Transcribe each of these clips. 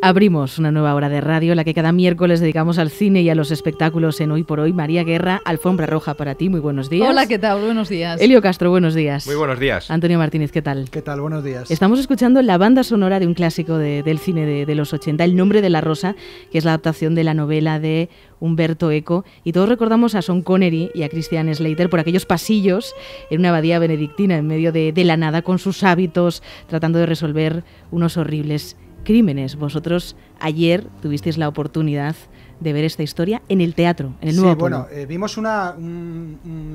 Abrimos una nueva hora de radio, la que cada miércoles dedicamos al cine y a los espectáculos en Hoy por Hoy. María Guerra, alfombra roja para ti, muy buenos días. Hola, ¿qué tal? Buenos días. Elio Castro, buenos días. Muy buenos días. Antonio Martínez, ¿qué tal? ¿Qué tal? Buenos días. Estamos escuchando la banda sonora de un clásico del cine de los 80, El nombre de la rosa, que es la adaptación de la novela de Umberto Eco, y todos recordamos a Sean Connery y a Christian Slater por aquellos pasillos en una abadía benedictina en medio de la nada, con sus hábitos, tratando de resolver unos horribles crímenes. Vosotros ayer tuvisteis la oportunidad de ver esta historia en el teatro, en el Nuevo Apolo. Bueno, vimos una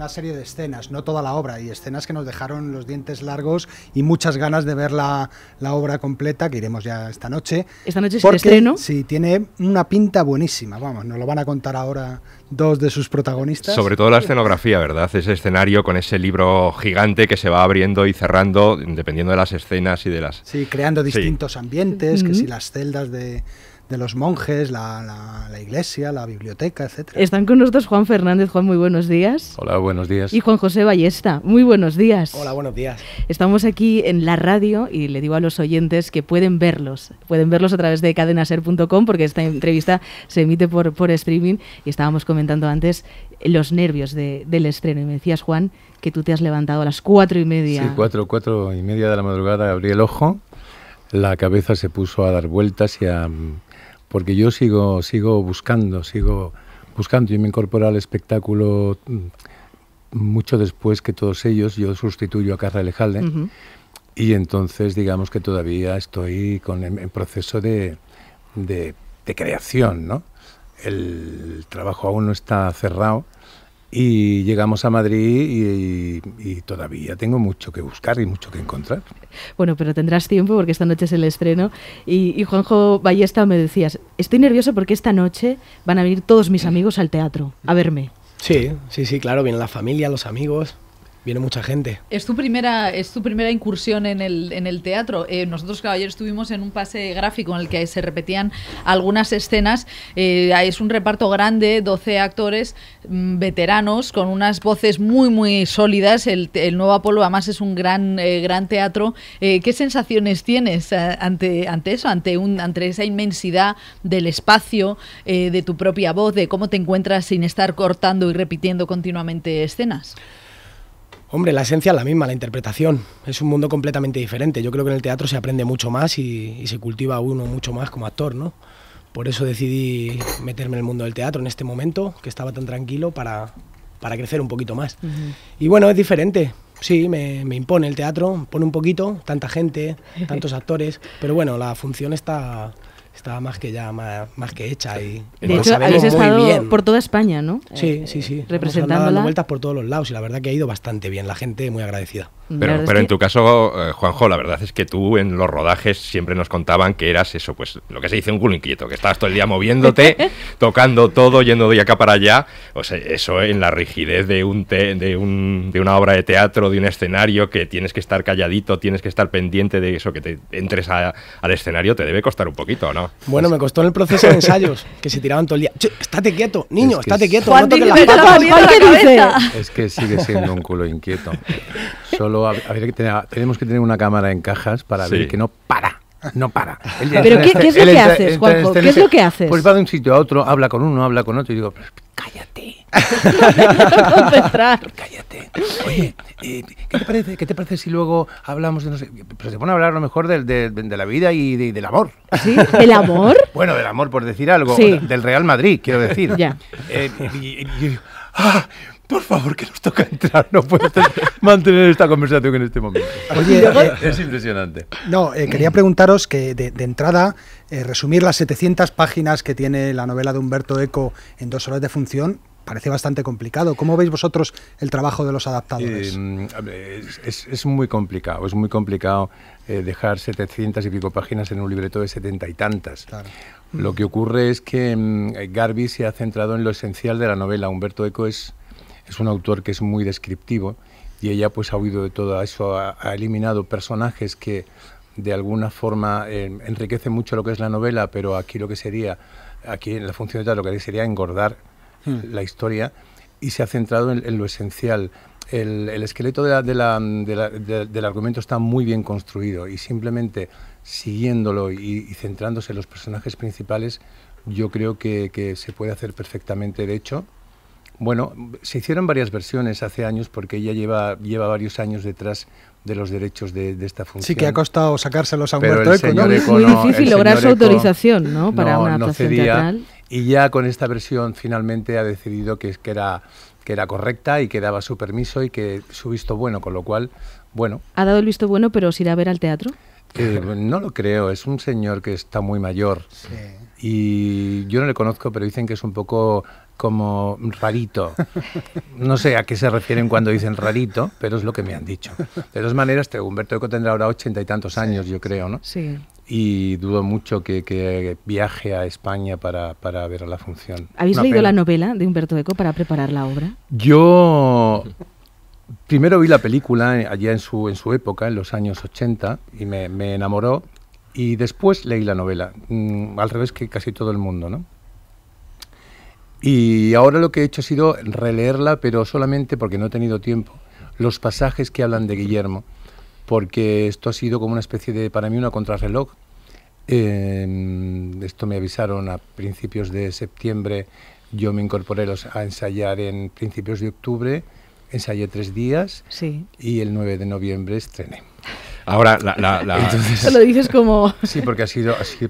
serie de escenas, no toda la obra, y escenas que nos dejaron los dientes largos y muchas ganas de ver la obra completa, que iremos ya esta noche. ¿Esta noche es el estreno? Sí, tiene una pinta buenísima, vamos, nos lo van a contar ahora dos de sus protagonistas. Sobre todo la escenografía, ¿verdad? Ese escenario con ese libro gigante que se va abriendo y cerrando dependiendo de las escenas y de las... Sí, creando distintos ambientes, que si las celdas de los monjes, la iglesia, la biblioteca, etcétera. Están con nosotros Juan Fernández. Juan, muy buenos días. Hola, buenos días. Y Juan José Ballesta, muy buenos días. Hola, buenos días. Estamos aquí en la radio y le digo a los oyentes que pueden verlos a través de cadenaser.com, porque esta entrevista se emite por streaming, y estábamos comentando antes los nervios del estreno, y me decías, Juan, que tú te has levantado a las 4:30. Sí, 4:30 de la madrugada, abrí el ojo, la cabeza se puso a dar vueltas porque yo sigo buscando. Yo me incorporé al espectáculo mucho después que todos ellos. Yo sustituyo a Carla Elejalde, y entonces digamos que todavía estoy en proceso de creación, ¿no? El trabajo aún no está cerrado, y llegamos a Madrid y todavía tengo mucho que buscar y mucho que encontrar. Bueno, pero tendrás tiempo porque esta noche es el estreno. Y Juanjo Ballesta, me decías, estoy nervioso porque esta noche van a venir todos mis amigos al teatro a verme. Sí, claro, viene la familia, los amigos, viene mucha gente. ¿Es tu primera incursión en el teatro? Nosotros, claro, ayer estuvimos en un pase gráfico en el que se repetían algunas escenas. Es un reparto grande, 12 actores veteranos con unas voces muy, muy sólidas. El Nuevo Apolo además es un gran teatro. ¿Qué sensaciones tienes ante eso, ante esa inmensidad del espacio, de tu propia voz, de cómo te encuentras sin estar cortando y repitiendo continuamente escenas? Hombre, la esencia es la misma, la interpretación. Es un mundo completamente diferente. Yo creo que en el teatro se aprende mucho más y se cultiva uno mucho más como actor, ¿no? Por eso decidí meterme en el mundo del teatro en este momento, que estaba tan tranquilo, para crecer un poquito más. Y bueno, es diferente. Sí, me impone el teatro, pone un poquito, tanta gente, tantos actores, pero bueno, la función está más que hecha, y de hecho habéis estado por toda España, ¿no? Sí. Representándola, dando vueltas por todos los lados, y la verdad que ha ido bastante bien, la gente muy agradecida. Pero en tu caso, Juanjo, la verdad es que tú en los rodajes siempre nos contaban que eras eso, pues lo que se dice un culo inquieto, que estabas todo el día moviéndote, tocando todo, yendo de acá para allá. O sea, eso en la rigidez de una obra de teatro, de un escenario, que tienes que estar calladito, tienes que estar pendiente de eso, que te entres al escenario, te debe costar un poquito, ¿no? Bueno, me costó en el proceso de ensayos, que se tiraban todo el día. Estate quieto, niño, estate quieto. Juan, no toques las patas. Es que sigue siendo un culo inquieto. Solo tenemos que tener una cámara en cajas para ver que no para. ¿Pero qué es lo que haces, Juanjo? ¿Qué es lo que haces? Pues va de un sitio a otro, habla con uno, habla con otro, y digo, cállate. Cállate. Oye, ¿qué te parece si luego hablamos de no sé? Pero se pone a hablar a lo mejor de la vida y del amor. ¿Sí? ¿Del amor? Bueno, del amor, por decir algo. Sí. Del Real Madrid, quiero decir. Ya. Por favor, que nos toca entrar, no puedo mantener esta conversación en este momento. Oye, es impresionante. No, quería preguntaros que de entrada, resumir las 700 páginas que tiene la novela de Umberto Eco en 2 horas de función parece bastante complicado. ¿Cómo veis vosotros el trabajo de los adaptadores? Es muy complicado dejar 700 y pico páginas en un libreto de 70 y tantas. Claro. Lo que ocurre es que Garbi se ha centrado en lo esencial de la novela. Umberto Eco es un autor que es muy descriptivo, y ella pues ha huido de todo eso, ha eliminado personajes que de alguna forma enriquecen mucho lo que es la novela, pero aquí en la función de teatro, lo que sería engordar la historia, y se ha centrado en lo esencial. el esqueleto del argumento está muy bien construido y simplemente siguiéndolo y centrándose en los personajes principales, yo creo que se puede hacer perfectamente. De hecho, bueno, se hicieron varias versiones hace años porque ella lleva varios años detrás de los derechos de esta función. Sí, que ha costado sacárselos a Pero Humberto Eco, ¿no? Es muy difícil lograr su autorización, ¿no? Para una adaptación teatral. Y ya con esta versión finalmente ha decidido que era correcta y que daba su permiso y que su visto bueno, con lo cual, bueno. ¿Ha dado el visto bueno, pero se irá a ver al teatro? No lo creo, es un señor que está muy mayor. Sí. Y yo no le conozco, pero dicen que es un poco como rarito. No sé a qué se refieren cuando dicen rarito, pero es lo que me han dicho. De todas maneras, Humberto Eco tendrá ahora 80 y tantos años, yo creo, ¿no? Sí. Y dudo mucho que viaje a España para ver la función. ¿Habéis leído la novela de Humberto Eco para preparar la obra? Yo primero vi la película allá en su época, en los años 80, y me enamoró. Y después leí la novela, al revés que casi todo el mundo, ¿no? Y ahora lo que he hecho ha sido releerla, pero solamente porque no he tenido tiempo, los pasajes que hablan de Guillermo, porque esto ha sido como una especie de, para mí, una contrarreloj. Esto me avisaron a principios de septiembre, yo me incorporé a ensayar en principios de octubre, ensayé 3 días, sí, y el 9 de noviembre estrené. Ahora, entonces, eso lo dices como... Sí, porque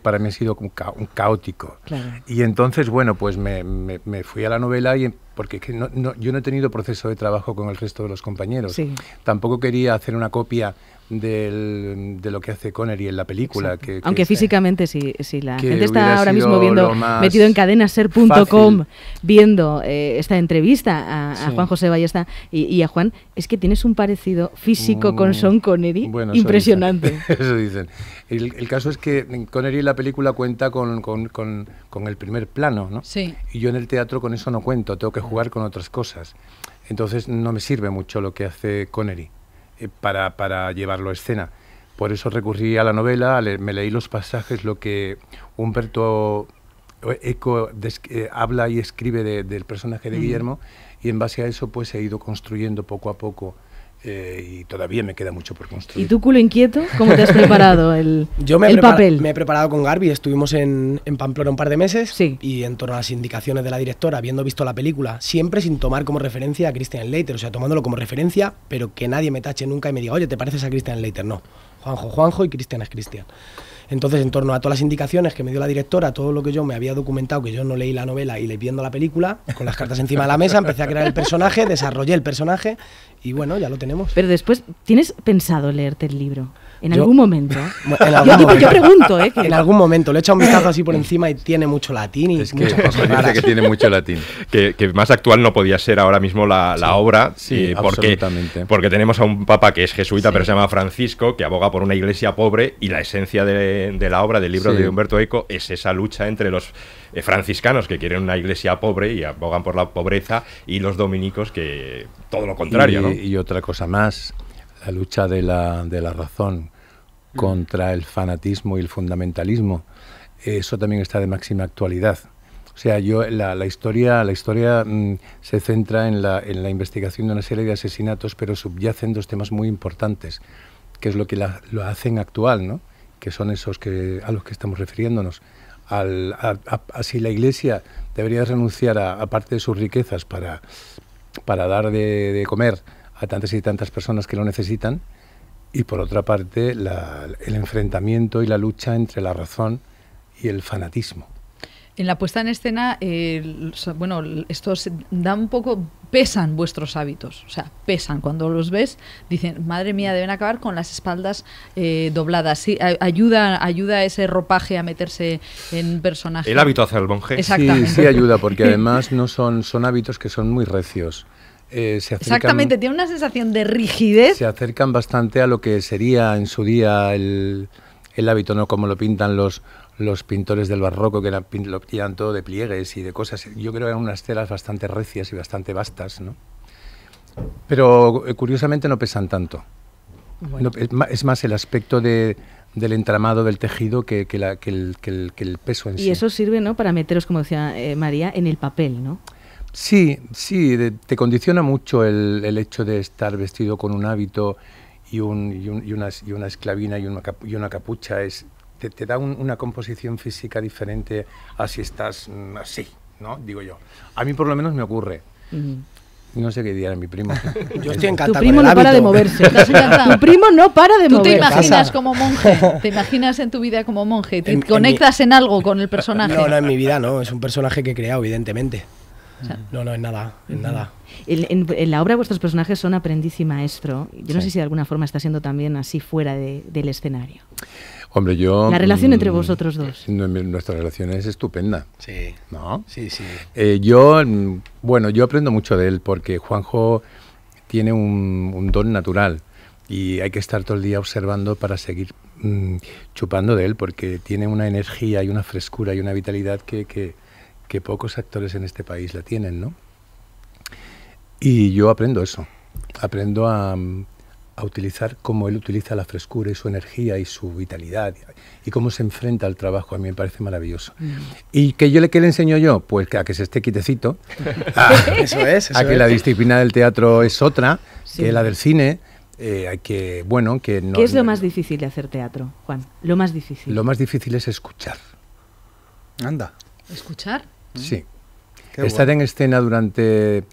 para mí ha sido un caótico. Claro. Y entonces, bueno, pues me fui a la novela porque yo no he tenido proceso de trabajo con el resto de los compañeros. Sí. Tampoco quería hacer una copia de lo que hace Connery en la película. Aunque físicamente sí, la gente está ahora mismo metido en cadenaser.com viendo esta entrevista a Juan José Ballesta y a Juan. Es que tienes un parecido físico con Sean Connery impresionante. Eso dicen. El caso es que Connery en la película cuenta con el primer plano, ¿no? Sí. Y yo en el teatro con eso no cuento, tengo que jugar con otras cosas. Entonces no me sirve mucho lo que hace Connery para llevarlo a escena. Por eso recurrí a la novela, me leí los pasajes, lo que Humberto Eco habla y escribe del personaje de Guillermo, y en base a eso pues he ido construyendo poco a poco. Y todavía me queda mucho por construir. ¿Y tú, culo inquieto, cómo te has preparado el papel? Me he preparado con Garbi, estuvimos en Pamplona un par de meses, sí, y en torno a las indicaciones de la directora, habiendo visto la película, siempre sin tomar como referencia a Christian Slater, o sea, tomándolo como referencia, pero que nadie me tache nunca y me diga, oye, ¿te pareces a Christian Slater? No, Juanjo y Christian es Christian. Entonces, en torno a todas las indicaciones que me dio la directora, todo lo que yo me había documentado, que yo no leí la novela y viendo la película, con las cartas encima de la mesa, empecé a crear el personaje, desarrollé el personaje y bueno, ya lo tenemos. Pero después, ¿tienes pensado leerte el libro? ¿En algún momento? Yo pregunto, que... En algún momento, le he echado un vistazo así por encima y tiene mucho latín y muchas cosas raras. Que tiene mucho latín. Que más actual no podía ser ahora mismo la obra, sí, absolutamente. Porque tenemos a un papa que es jesuita, sí, pero se llama Francisco, que aboga por una iglesia pobre, y la esencia de la obra, del libro, sí, de Humberto Eco, es esa lucha entre los franciscanos, que quieren una iglesia pobre y abogan por la pobreza, y los dominicos, que todo lo contrario, ¿no? Y otra cosa más, la lucha de la razón contra el fanatismo y el fundamentalismo, eso también está de máxima actualidad. O sea, la historia se centra en la investigación de una serie de asesinatos, pero subyacen 2 temas muy importantes, que es lo que lo hacen actual, ¿no? Que son esos a los que estamos refiriéndonos. Si la Iglesia debería renunciar a parte de sus riquezas para dar de comer a tantas y tantas personas que lo necesitan, y por otra parte el enfrentamiento y la lucha entre la razón y el fanatismo. En la puesta en escena, estos dan un poco, pesan vuestros hábitos, o sea, pesan. Cuando los ves, dicen, madre mía, deben acabar con las espaldas dobladas. Sí, ayuda ese ropaje a meterse en personaje. El hábito hacia el monje. Exactamente. Sí, ayuda, porque además no son hábitos que son muy recios. Exactamente, tiene una sensación de rigidez. Se acercan bastante a lo que sería en su día el hábito, ¿no? Como lo pintan los pintores del barroco, que lo pintan todo de pliegues y de cosas. Yo creo que eran unas telas bastante recias y bastante vastas, ¿no? Pero curiosamente no pesan tanto. Bueno. Es más el aspecto del entramado del tejido que el peso en sí. Y eso sirve, ¿no?, para meteros, como decía María, en el papel, ¿no? Sí, sí, te condiciona mucho el hecho de estar vestido con un hábito y una esclavina y una capucha. Te da una composición física diferente a si estás así, ¿no? Digo yo. A mí por lo menos me ocurre. No sé qué dirá mi primo. Yo estoy encantado. Tu primo con el no para de hábito. moverse. ¿Te has encantado? Tu primo no para de ¿Tú te moverse. imaginas como monje? ¿Te imaginas en tu vida como monje? ¿Te conectas en algo con el personaje? No, en mi vida no. Es un personaje que he creado, evidentemente. No, en nada, en nada. En la obra vuestros personajes son aprendiz y maestro. Yo no Sí. sé si de alguna forma está siendo también así fuera del escenario. Hombre, yo... La relación entre vosotros dos. Nuestra relación es estupenda, Sí, ¿no? sí, sí. Yo aprendo mucho de él porque Juanjo tiene un don natural y hay que estar todo el día observando para seguir chupando de él porque tiene una energía y una frescura y una vitalidad que pocos actores en este país la tienen, ¿no? Y yo aprendo eso, aprendo a utilizar cómo él utiliza la frescura y su energía y su vitalidad y cómo se enfrenta al trabajo. A mí me parece maravilloso. ¿Y qué le enseño yo? Pues a que se esté quietecito, Eso es. a que la disciplina del teatro es otra Sí. que la del cine. Hay que, bueno, que no... ¿Qué es lo más difícil de hacer teatro, Juan? Lo más difícil. Lo más difícil es escuchar. Anda. ¿Escuchar? Sí. Qué Estar bueno. en escena durante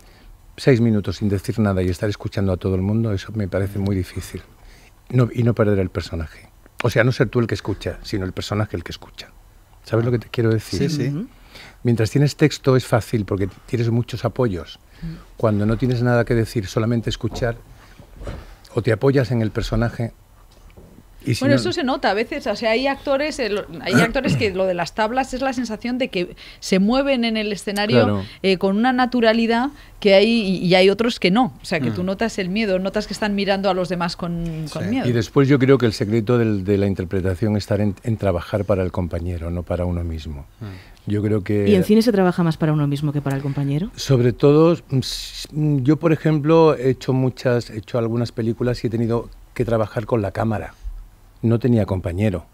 6 minutos sin decir nada y estar escuchando a todo el mundo, eso me parece muy difícil. Y no perder el personaje. O sea, no ser tú el que escucha, sino el personaje el que escucha. ¿Sabes lo que te quiero decir? Sí, sí. Ujú. Mientras tienes texto es fácil porque tienes muchos apoyos. Cuando no tienes nada que decir, solamente escuchar, o te apoyas en el personaje. Y si Bueno, no- eso se nota a veces, o sea, hay actores que lo de las tablas es la sensación de que se mueven en el escenario Claro. con una naturalidad que hay y hay otros que no, o sea, que tú notas el miedo, notas que están mirando a los demás con Sí. miedo. Y después yo creo que el secreto de la interpretación está en trabajar para el compañero, no para uno mismo. Yo creo que... ¿Y en cine se trabaja más para uno mismo que para el compañero? Sobre todo, yo por ejemplo he hecho algunas películas y he tenido que trabajar con la cámara. No tenía compañero.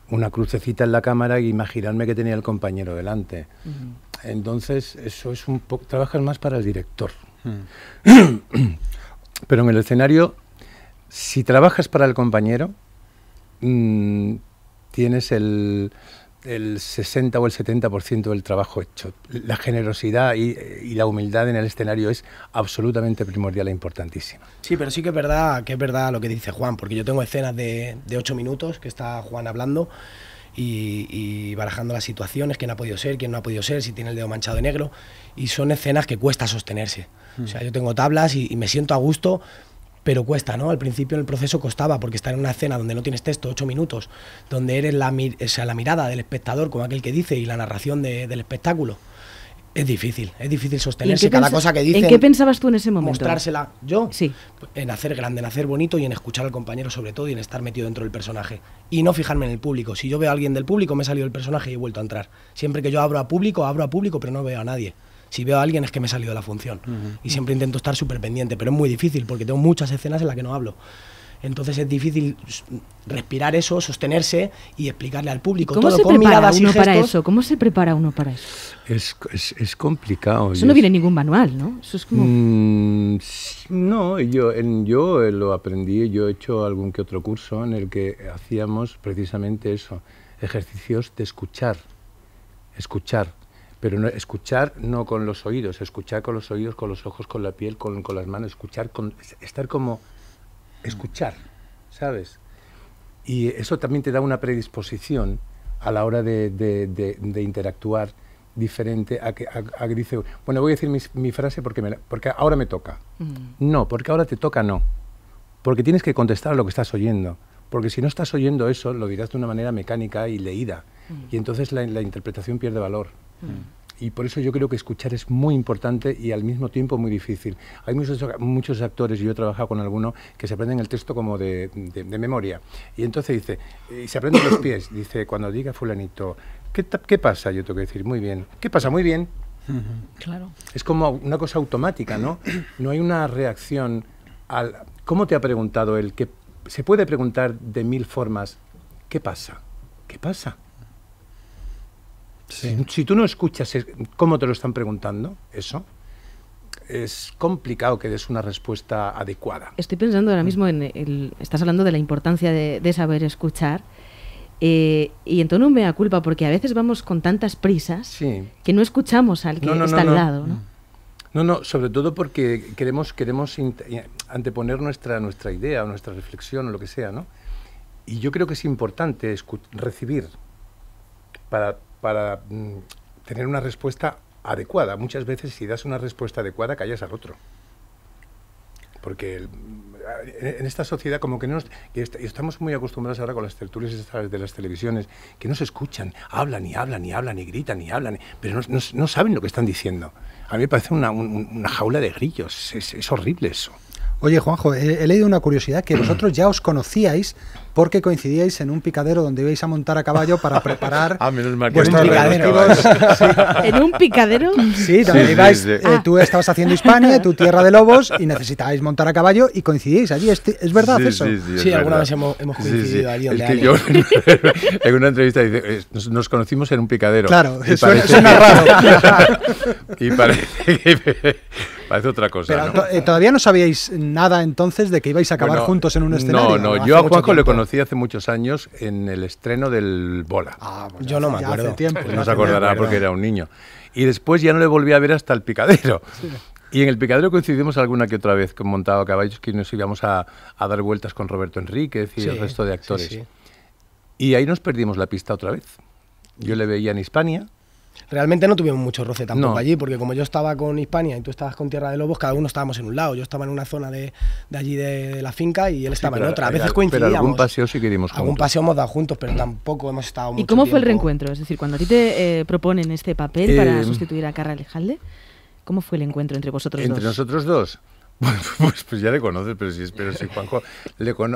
Una crucecita en la cámara y imaginarme que tenía el compañero delante. Entonces, eso es un poco... Trabajas más para el director. Pero en el escenario, si trabajas para el compañero, tienes el 60 o el 70% del trabajo hecho. La generosidad y la humildad en el escenario es absolutamente primordial e importantísima. Sí, pero sí que es verdad lo que dice Juan, porque yo tengo escenas de 8 minutos que está Juan hablando y barajando las situaciones, quién ha podido ser, quién no ha podido ser, si tiene el dedo manchado de negro, y son escenas que cuesta sostenerse. O sea, yo tengo tablas y me siento a gusto, pero cuesta, ¿no? Al principio en el proceso costaba, porque estar en una escena donde no tienes texto, 8 minutos, donde eres la mirada del espectador, como aquel que dice, y la narración del espectáculo, es difícil sostenerse. Cada cosa que dicen, ¿En qué pensabas tú en ese momento? mostrársela yo, Sí. en hacer grande, en hacer bonito y en escuchar al compañero sobre todo y en estar metido dentro del personaje y no fijarme en el público. Si yo veo a alguien del público, me he salido del personaje y he vuelto a entrar. Siempre que yo abro a público, pero no veo a nadie. Si veo a alguien es que me he salido de la función. Y siempre intento estar súper pendiente, pero es muy difícil porque tengo muchas escenas en las que no hablo. Entonces es difícil respirar eso, sostenerse y explicarle al público ¿Cómo todo se con prepara miradas y uno para gestos. eso? ¿Cómo se prepara uno para eso? Es complicado. Eso no viene en ningún manual, ¿no? Eso es como... No, yo lo aprendí, yo he hecho algún que otro curso en el que hacíamos precisamente eso, ejercicios de escuchar, pero no, escuchar no con los oídos, escuchar con los oídos, con los ojos, con la piel, con las manos, estar como escuchar, ¿sabes? Y eso también te da una predisposición a la hora de interactuar diferente a que dice, bueno, voy a decir mi frase porque ahora me toca. No, porque ahora te toca no. Porque tienes que contestar a lo que estás oyendo. Porque si no estás oyendo eso, lo dirás de una manera mecánica y leída. Y entonces la interpretación pierde valor. Y por eso yo creo que escuchar es muy importante y al mismo tiempo muy difícil. Hay muchos actores, y yo he trabajado con alguno, que se aprenden el texto como de memoria. Y entonces dice, y se aprenden los pies. Dice, cuando diga fulanito, ¿qué pasa? Yo tengo que decir, muy bien. ¿Qué pasa? Muy bien. Claro. Es como una cosa automática, ¿no? No hay una reacción al... ¿Cómo te ha preguntado él? Que se puede preguntar de 1000 formas, ¿qué pasa? ¿Qué pasa? Si tú no escuchas cómo te lo están preguntando, eso, es complicado que des una respuesta adecuada. Estoy pensando ahora mismo estás hablando de la importancia de saber escuchar, y en tono un mea culpa, porque a veces vamos con tantas prisas que no escuchamos al que está al lado, ¿no? No, sobre todo porque queremos anteponer nuestra idea o nuestra reflexión o lo que sea, ¿no? Y yo creo que es importante recibir para tener una respuesta adecuada. Muchas veces, si das una respuesta adecuada, callas al otro. Porque en esta sociedad como que estamos muy acostumbrados ahora con las tertulias de las televisiones, que no se escuchan, hablan y hablan y hablan y gritan y hablan, pero no saben lo que están diciendo. A mí me parece una jaula de grillos, es horrible eso. Oye, Juanjo, he leído una curiosidad, que vosotros ya os conocíais porque coincidíais en un picadero donde ibais a montar a caballo para preparar menos mal que vuestros respectivos... ¿En un picadero? Sí, donde ibais, tú estabas haciendo Hispania, tu tierra de lobos, y necesitabais montar a caballo y coincidíais allí. ¿Es verdad eso? Sí, alguna vez hemos coincidido allí. Es que yo en una entrevista dice, nos conocimos en un picadero. Claro, suena raro. Y parece otra cosa. Pero ¿no? todavía no sabíais nada entonces de que ibais a acabar juntos en un escenario. No, yo a Juanjo le conocí hace muchos años en el estreno del Bola. Pues yo no me acuerdo. No se acordará porque era un niño. Y después ya no le volví a ver hasta el picadero. Sí. Y en el picadero coincidimos alguna que otra vez, con montado a caballos, que nos íbamos a dar vueltas con Roberto Enríquez y el resto de actores. Sí. Y ahí nos perdimos la pista otra vez. Yo le veía en Hispania. Realmente no tuvimos mucho roce tampoco allí, porque como yo estaba con Hispania y tú estabas con Tierra de Lobos, cada uno estábamos en un lado. Yo estaba en una zona de allí de la finca y él estaba en otra. A veces coincidíamos. Pero algún paseo sí que dimos juntos. Algún paseo hemos dado juntos, pero tampoco hemos estado mucho ¿Y cómo tiempo. fue el reencuentro? Es decir, cuando a ti te proponen este papel para sustituir a Carra Alejalde, ¿cómo fue el encuentro entre vosotros dos? ¿Entre nosotros dos? Pues ya le conoces, pero si Juanjo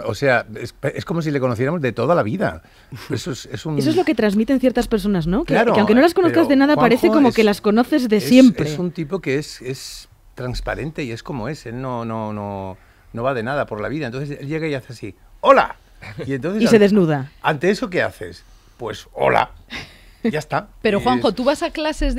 o sea, es como si le conociéramos de toda la vida. Eso es lo que transmiten ciertas personas, ¿no? Claro, que aunque no las conozcas de nada, parece como que las conoces de siempre. Es un tipo que es transparente y es como es. Él no va de nada por la vida. Entonces él llega y hace así, ¡hola! Y se desnuda. ¿Ante eso qué haces? Pues, ¡hola! Ya está. Pero Juanjo, ¿tú vas a clases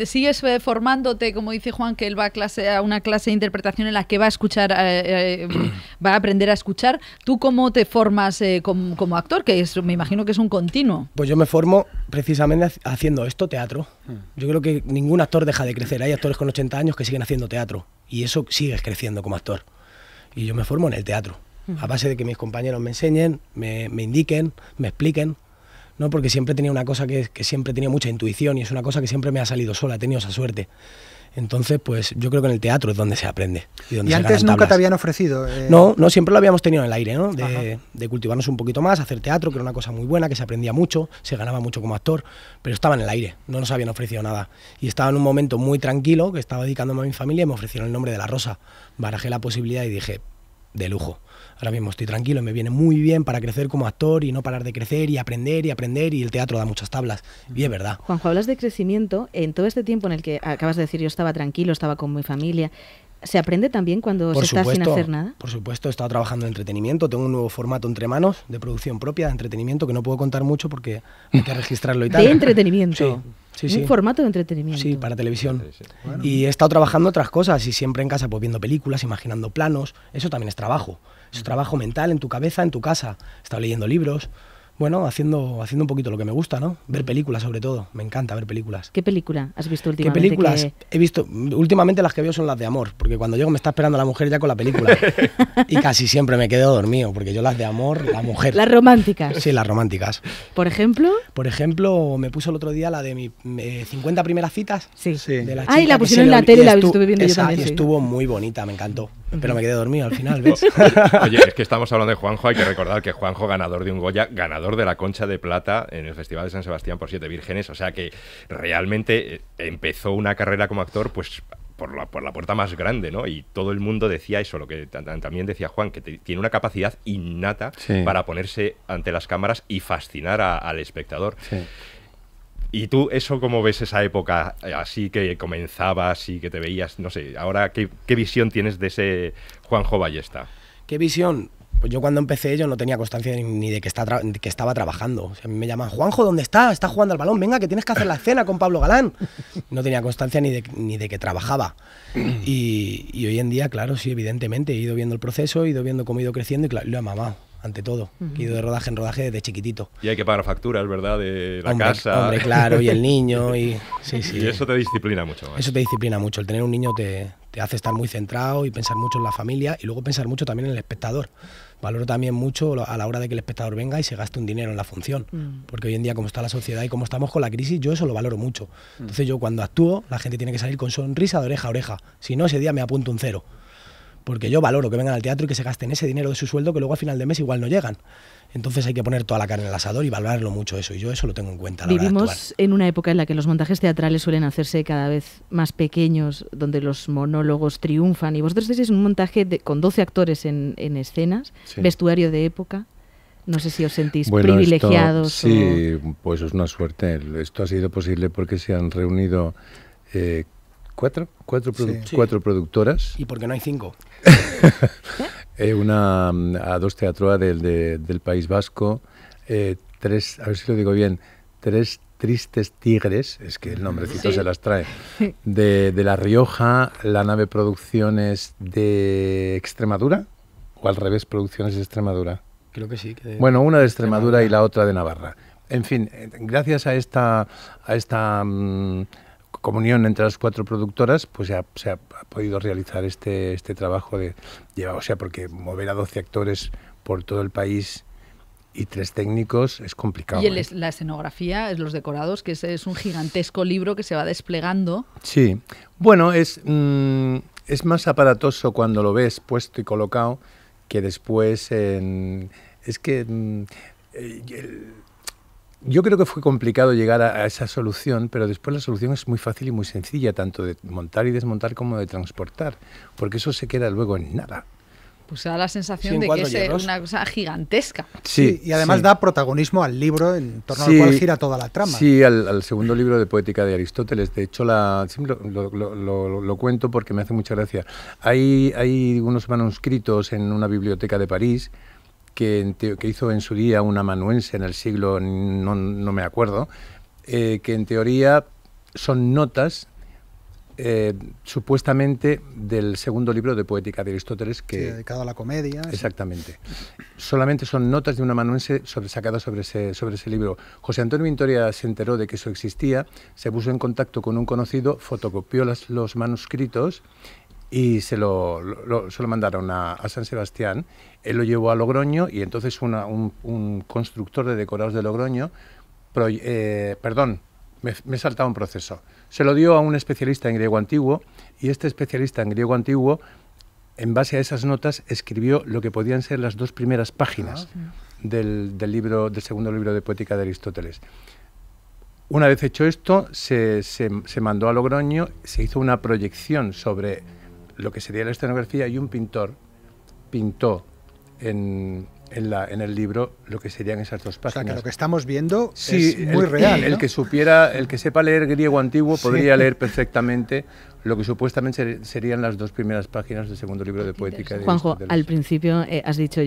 sigues formándote, como dice Juan, que él va a una clase de interpretación en la que va a escuchar, va a aprender a escuchar? ¿Tú cómo te formas como actor? Que me imagino que es un continuo. Pues yo me formo precisamente haciendo teatro. Yo creo que ningún actor deja de crecer. Hay actores con 80 años que siguen haciendo teatro y eso sigues creciendo como actor. Y yo me formo en el teatro, a base de que mis compañeros me enseñen, me indiquen, me expliquen. No, porque siempre tenía una cosa que siempre tenía mucha intuición y es una cosa que siempre me ha salido sola, he tenido esa suerte. Entonces, pues yo creo que en el teatro es donde se aprende. ¿Y antes nunca te habían ofrecido? No, siempre lo habíamos tenido en el aire, ¿no? De cultivarnos un poquito más, hacer teatro, que era una cosa muy buena, que se aprendía mucho, se ganaba mucho como actor, pero estaba en el aire, no nos habían ofrecido nada. Y estaba en un momento muy tranquilo, que estaba dedicándome a mi familia y me ofrecieron el nombre de La Rosa. Barajé la posibilidad y dije, de lujo. Ahora mismo estoy tranquilo y me viene muy bien para crecer como actor y no parar de crecer y aprender y el teatro da muchas tablas. Y es verdad. Juanjo, hablas de crecimiento. En todo este tiempo en el que acabas de decir yo estaba tranquilo, estaba con mi familia, ¿se aprende también cuando se está sin hacer nada? Por supuesto, he estado trabajando en entretenimiento, tengo un nuevo formato entre manos de producción propia de entretenimiento que no puedo contar mucho porque hay que registrarlo y tal. ¿De entretenimiento? Sí. Un formato de entretenimiento. Sí, para televisión. Bueno. Y he estado trabajando otras cosas y siempre en casa pues viendo películas, imaginando planos. Eso también es trabajo. Es trabajo mental en tu cabeza, en tu casa. He estado leyendo libros. Bueno, haciendo un poquito lo que me gusta, ¿no? Ver películas sobre todo. Me encanta ver películas. ¿Qué película has visto últimamente? ¿Qué películas? He visto, últimamente las que veo son las de amor, porque cuando llego me está esperando la mujer ya con la película. Y casi siempre me quedo dormido, porque yo las de amor, la mujer. ¿Las románticas? Sí, las románticas. ¿Por ejemplo? Por ejemplo, me puso el otro día la de mis 50 primeras citas. Sí. De la y la pusieron en la tele y la estuve viendo yo también. Y estuvo muy bonita, me encantó. Pero me quedé dormido al final, ¿ves? Oye, es que estamos hablando de Juanjo, hay que recordar que Juanjo, ganador de un Goya, ganador de la Concha de Plata en el Festival de San Sebastián por 7 Vírgenes, o sea que realmente empezó una carrera como actor pues por la puerta más grande, ¿no? Y todo el mundo decía eso, lo que también decía Juan, que tiene una capacidad innata para ponerse ante las cámaras y fascinar al espectador. Sí. ¿Y tú eso cómo ves esa época así que comenzabas y que te veías, no sé, ahora qué visión tienes de ese Juanjo Ballesta? ¿Qué visión? Pues yo cuando empecé yo no tenía constancia ni de que estaba trabajando. O sea, a mí me llaman, Juanjo, ¿dónde estás? Estás jugando al balón, venga, que tienes que hacer la escena con Pablo Galán. No tenía constancia ni de que trabajaba. Y hoy en día, claro, sí, evidentemente, he ido viendo el proceso, he ido viendo cómo he ido creciendo y claro, lo he mamado, ante todo. He ido de rodaje en rodaje desde chiquitito. Y hay que pagar facturas, ¿verdad? De la Hombre, casa. Hombre, claro, y el niño, y sí. Y eso te disciplina mucho más. Eso te disciplina mucho. El tener un niño te hace estar muy centrado y pensar mucho en la familia y luego pensar mucho también en el espectador. Valoro también mucho a la hora de que el espectador venga y se gaste un dinero en la función. Porque hoy en día, como está la sociedad y como estamos con la crisis, yo eso lo valoro mucho. Entonces yo cuando actúo, la gente tiene que salir con sonrisa de oreja a oreja. Si no, ese día me apunto un 0. Porque yo valoro que vengan al teatro y que se gasten ese dinero de su sueldo que luego al final de mes igual no llegan. Entonces hay que poner toda la carne en el asador y valorarlo mucho eso. Y yo eso lo tengo en cuenta a la hora de actuar. Vivimos en una época en la que los montajes teatrales suelen hacerse cada vez más pequeños, donde los monólogos triunfan. Y vosotros tenéis un montaje con 12 actores en escenas, Sí. Vestuario de época. No sé si os sentís Bueno, privilegiados. sí, pues es una suerte. Esto ha sido posible porque se han reunido cuatro productoras. ¿Y por qué no hay 5? Una A2 Teatroa del País Vasco, 3, a ver si lo digo bien, 3 Tristes Tigres, es que el nombrecito se las trae, de La Rioja, La Nave Producciones de Extremadura, o al revés, Producciones de Extremadura. Creo que sí. Bueno, una de Extremadura y la otra de Navarra. En fin, gracias a esta comunión entre las 4 productoras, pues se ha podido realizar este trabajo porque mover a 12 actores por todo el país y 3 técnicos es complicado. Y la escenografía, los decorados, que es un gigantesco libro que se va desplegando. Sí, bueno, es más aparatoso cuando lo ves puesto y colocado que después yo creo que fue complicado llegar a esa solución, pero después la solución es muy fácil y muy sencilla, tanto de montar y desmontar como de transportar, porque eso se queda luego en nada. Pues da la sensación de que es una cosa gigantesca. Sí, y además da protagonismo al libro en torno al cual gira toda la trama. Sí, al segundo libro de Poética de Aristóteles. De hecho, siempre lo cuento porque me hace mucha gracia. Hay unos manuscritos en una biblioteca de París que hizo en su día un amanuense en el siglo, no me acuerdo, que en teoría son notas supuestamente del segundo libro de Poética de Aristóteles, dedicado a la comedia. Exactamente. Solamente son notas de un amanuense sacadas sobre ese libro. José Antonio Vintoria se enteró de que eso existía, se puso en contacto con un conocido, fotocopió los manuscritos y se lo mandaron a San Sebastián. Él lo llevó a Logroño y entonces un constructor de decorados de Logroño, me he saltado un proceso. Se lo dio a un especialista en griego antiguo y este especialista en griego antiguo, en base a esas notas, escribió lo que podían ser las 2 primeras páginas del segundo libro de Poética de Aristóteles. Una vez hecho esto, se mandó a Logroño, se hizo una proyección sobre lo que sería la escenografía y un pintor pintó en el libro lo que serían esas 2 páginas. O sea, que lo que estamos viendo es muy real, ¿no? El que sepa leer griego antiguo podría leer perfectamente lo que supuestamente serían las 2 primeras páginas del segundo libro de Poética. Juanjo, al principio has dicho,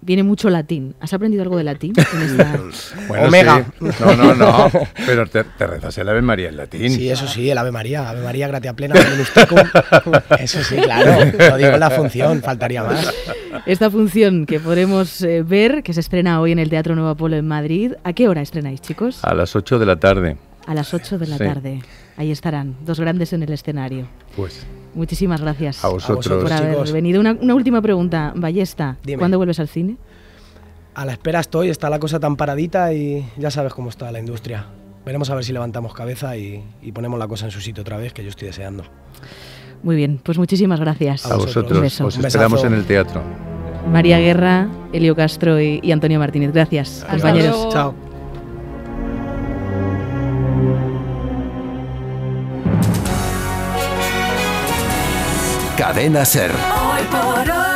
viene mucho latín. ¿Has aprendido algo de latín? Bueno, Omega. Sí. No, pero te rezas el Ave María en latín. Sí, eso sí, el Ave María gratia plena, dominus tecum. Eso sí, claro, lo digo en la función, faltaría más. Esta función que podremos ver, que se estrena hoy en el Teatro Nuevo Apolo en Madrid, ¿a qué hora estrenáis, chicos? A las 8 de la tarde. A las 8 de la tarde. Ahí estarán, 2 grandes en el escenario. Pues muchísimas gracias a vosotros por haber chicos. venido. Una última pregunta, Ballesta. Dime. ¿Cuándo vuelves al cine? A la espera estoy, está la cosa tan paradita y ya sabes cómo está la industria. Veremos a ver si levantamos cabeza y ponemos la cosa en su sitio otra vez, que yo estoy deseando. Muy bien, pues muchísimas gracias. A vosotros. Un beso. Os esperamos en el teatro. María Guerra, Elio Castro y Antonio Martínez. Gracias, compañeros. luego. Chao. Cadena SER. Hoy por hoy.